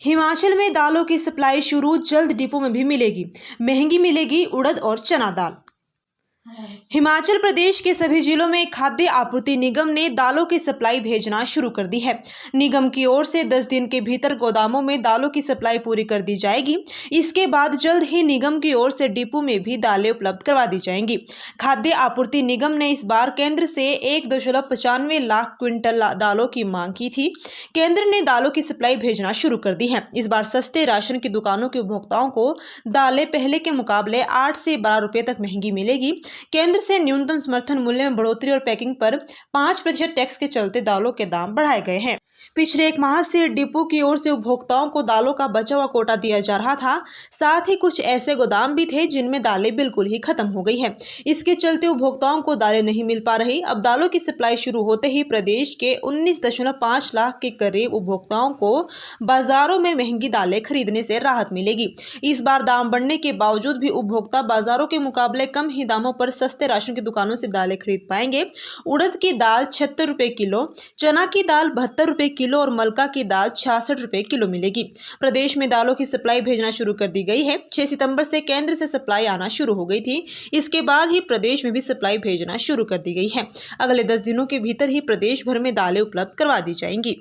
हिमाचल में दालों की सप्लाई शुरू, जल्द डिपो में भी मिलेगी। महंगी मिलेगी उड़द और चना दाल। हिमाचल प्रदेश के सभी जिलों में खाद्य आपूर्ति निगम ने दालों की सप्लाई भेजना शुरू कर दी है। निगम की ओर से 10 दिन के भीतर गोदामों में दालों की सप्लाई पूरी कर दी जाएगी। इसके बाद जल्द ही निगम की ओर से डिपो में भी दालें उपलब्ध करवा दी जाएंगी। खाद्य आपूर्ति निगम ने इस बार केंद्र से 1.95 लाख क्विंटल दालों की मांग की थी। केंद्र ने दालों की सप्लाई भेजना शुरू कर दी है। इस बार सस्ते राशन की दुकानों के उपभोक्ताओं को दालें पहले के मुकाबले 8 से 12 रुपए तक महंगी मिलेगी। केंद्र से न्यूनतम समर्थन मूल्य में बढ़ोतरी और पैकिंग पर 5% टैक्स के चलते दालों के दाम बढ़ाए गए हैं। पिछले 1 माह से डिपो की ओर से उपभोक्ताओं को दालों का बचा हुआ कोटा दिया जा रहा था। साथ ही कुछ ऐसे गोदाम भी थे जिनमें दालें बिल्कुल ही खत्म हो गई हैं। इसके चलते उपभोक्ताओं को दालें नहीं मिल पा रही। अब दालों की सप्लाई शुरू होते ही प्रदेश के 19.5 लाख के करीब उपभोक्ताओं को बाजारों में महंगी दालें खरीदने से राहत मिलेगी। इस बार दाम बढ़ने के बावजूद भी उपभोक्ता बाजारों के मुकाबले कम ही दामों पर सस्ते राशन की दुकानों से दालें खरीद पाएंगे। उड़द की दाल 76 रुपए किलो, चना की दाल 72 रुपए किलो और मलका की दाल 66 रुपए किलो मिलेगी। प्रदेश में दालों की सप्लाई भेजना शुरू कर दी गई है। 6 सितंबर से केंद्र से सप्लाई आना शुरू हो गई थी। इसके बाद ही प्रदेश में भी सप्लाई भेजना शुरू कर दी गई है। अगले 10 दिनों के भीतर ही प्रदेश भर में दालें उपलब्ध करवा दी जाएंगी।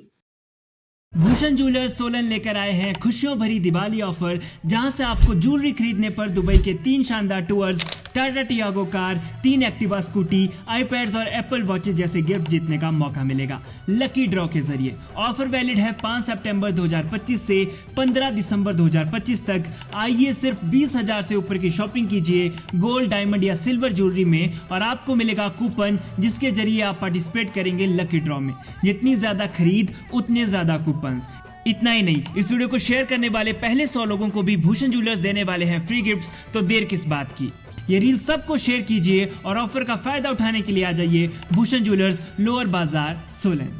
भूषण ज्वेलर्स सोलन लेकर आए हैं खुशियों भरी दिवाली ऑफर, जहां से आपको ज्वेलरी खरीदने पर दुबई के 3 शानदार tours, Tata Tiago car, 3 Activa scooty, iPads और एप्पल वॉचेस जैसे गिफ्ट जीतने का मौका मिलेगा लकी ड्रॉ के जरिए। ऑफर वैलिड है 5 सितंबर 2025 से 15 दिसंबर 2025 तक। आइए सिर्फ 20,000 से ऊपर की शॉपिंग कीजिए गोल्ड, डायमंड या सिल्वर ज्वेलरी में और आपको मिलेगा कूपन, जिसके जरिए आप पार्टिसिपेट करेंगे लकी ड्रॉ में। जितनी ज्यादा खरीद उतने ज्यादा कूपन। इतना ही नहीं, इस वीडियो को शेयर करने वाले पहले 100 लोगों को भी भूषण ज्वेलर्स देने वाले हैं फ्री गिफ्ट्स। तो देर किस बात की, ये रील सबको शेयर कीजिए और ऑफर का फायदा उठाने के लिए आ जाइए भूषण ज्वेलर्स, लोअर बाजार, सोलन।